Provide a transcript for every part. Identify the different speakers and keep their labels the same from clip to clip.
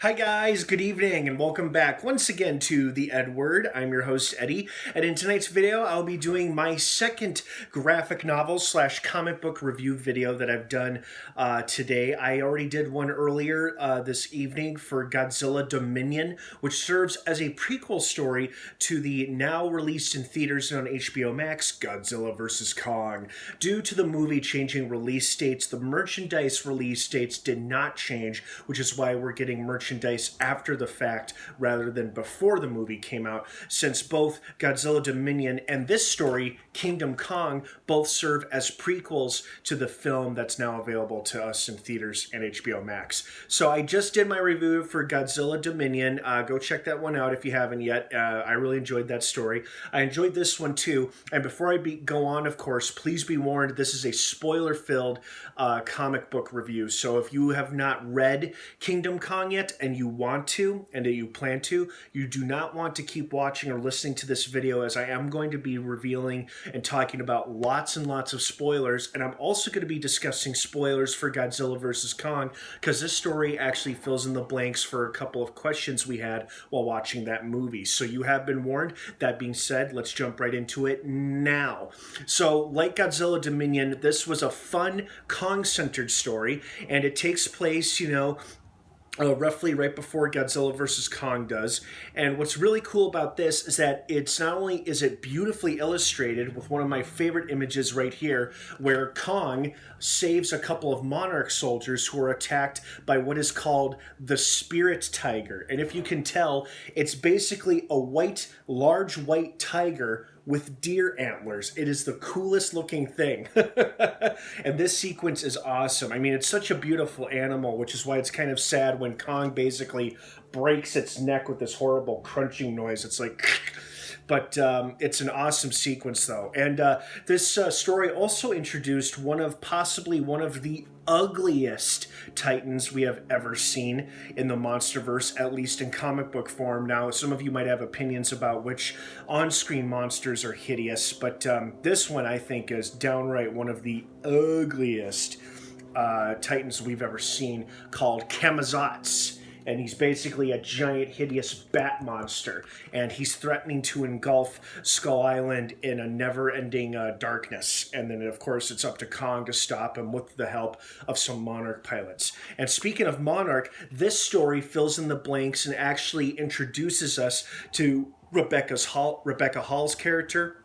Speaker 1: Hi guys, good evening, and welcome back once again to the EdWord. I'm your host, Eddie, and in tonight's video, I'll be doing my second graphic novel slash comic book review video that I've done today. I already did one earlier this evening for Godzilla Dominion, which serves as a prequel story to the now released in theaters and on HBO Max, Godzilla vs. Kong. Due to the movie changing release dates, the merchandise release dates did not change, which is why we're getting merchandise after the fact rather than before the movie came out, since both Godzilla Dominion and this story, Kingdom Kong, both serve as prequels to the film that's now available to us in theaters and HBO Max. So I just did my review for Godzilla Dominion. Go check that one out if you haven't yet. I really enjoyed that story. I enjoyed this one too. And before I go on, of course, please be warned, this is a spoiler-filled comic book review. So if you have not read Kingdom Kong yet, and you want to, and that you plan to, you do not want to keep watching or listening to this video, as I am going to be revealing and talking about lots and lots of spoilers, and I'm also going to be discussing spoilers for Godzilla vs. Kong, because this story actually fills in the blanks for a couple of questions we had while watching that movie. So you have been warned. That being said, let's jump right into it now. So, like Godzilla Dominion, this was a fun Kong-centered story, and it takes place, roughly right before Godzilla vs. Kong does. And what's really cool about this is that it's not only is it beautifully illustrated with one of my favorite images right here, where Kong saves a couple of Monarch soldiers who are attacked by what is called the Spirit Tiger. And if you can tell, it's basically a large white tiger with deer antlers. It is the coolest looking thing. And this sequence is awesome. I mean, it's such a beautiful animal, which is why it's kind of sad when Kong basically breaks its neck with this horrible crunching noise. It's like... But it's an awesome sequence, though. And this story also introduced possibly one of the ugliest Titans we have ever seen in the MonsterVerse, at least in comic book form. Now, some of you might have opinions about which on-screen monsters are hideous, but this one, I think, is downright one of the ugliest Titans we've ever seen, called Camazotz. And he's basically a giant, hideous bat monster. And he's threatening to engulf Skull Island in a never-ending darkness. And then, of course, it's up to Kong to stop him with the help of some Monarch pilots. And speaking of Monarch, this story fills in the blanks and actually introduces us to Rebecca Hall's character,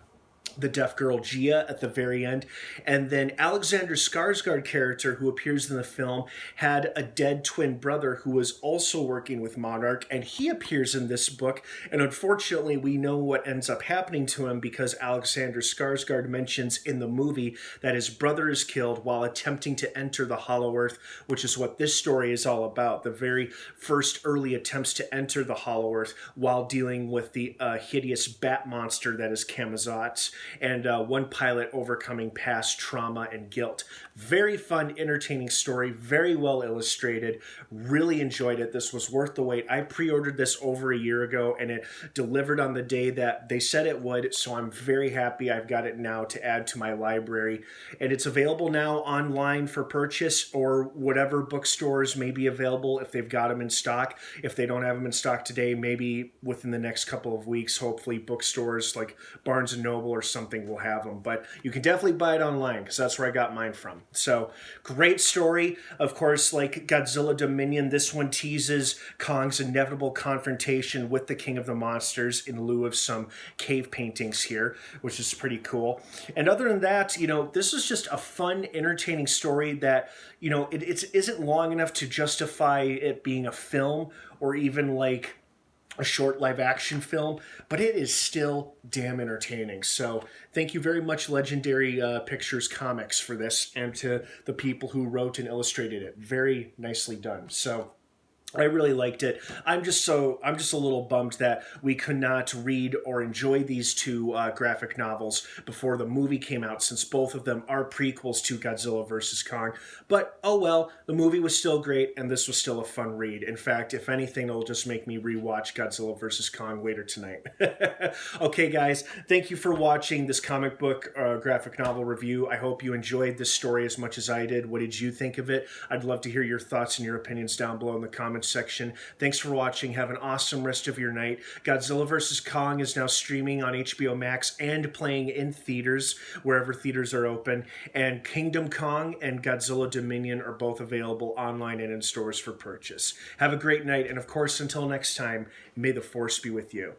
Speaker 1: the deaf girl Gia at the very end, and then Alexander Skarsgård character who appears in the film had a dead twin brother who was also working with Monarch, and he appears in this book, and unfortunately we know what ends up happening to him because Alexander Skarsgård mentions in the movie that his brother is killed while attempting to enter the Hollow Earth, which is what this story is all about, the very first early attempts to enter the Hollow Earth while dealing with the hideous bat monster that is Camazotz, and one pilot overcoming past trauma and guilt. Very fun, entertaining story, very well illustrated. Really enjoyed it. This was worth the wait. I pre-ordered this over a year ago, and it delivered on the day that they said it would, so I'm very happy I've got it now to add to my library. And it's available now online for purchase, or whatever bookstores may be available if they've got them in stock. If they don't have them in stock today, maybe within the next couple of weeks, hopefully bookstores like Barnes & Noble or something will have them. But you can definitely buy it online because that's where I got mine from. So, great story. Of course, like Godzilla Dominion, this one teases Kong's inevitable confrontation with the King of the Monsters in lieu of some cave paintings here, which is pretty cool. And other than that, this is just a fun, entertaining story that, it isn't long enough to justify it being a film or even like a short live action film, but it is still damn entertaining. So thank you very much, Legendary Pictures Comics, for this, and to the people who wrote and illustrated it. Very nicely done. So I really liked it. I'm just a little bummed that we could not read or enjoy these two graphic novels before the movie came out, since both of them are prequels to Godzilla vs. Kong. But, oh well, the movie was still great, and this was still a fun read. In fact, if anything, it'll just make me rewatch Godzilla vs. Kong later tonight. Okay, guys, thank you for watching this comic book graphic novel review. I hope you enjoyed this story as much as I did. What did you think of it? I'd love to hear your thoughts and your opinions down below in the comments comments section. Thanks for watching. Have an awesome rest of your night. Godzilla vs. Kong is now streaming on HBO Max and playing in theaters wherever theaters are open. And Kingdom Kong and Godzilla Dominion are both available online and in stores for purchase. Have a great night, and of course, until next time, may the Force be with you.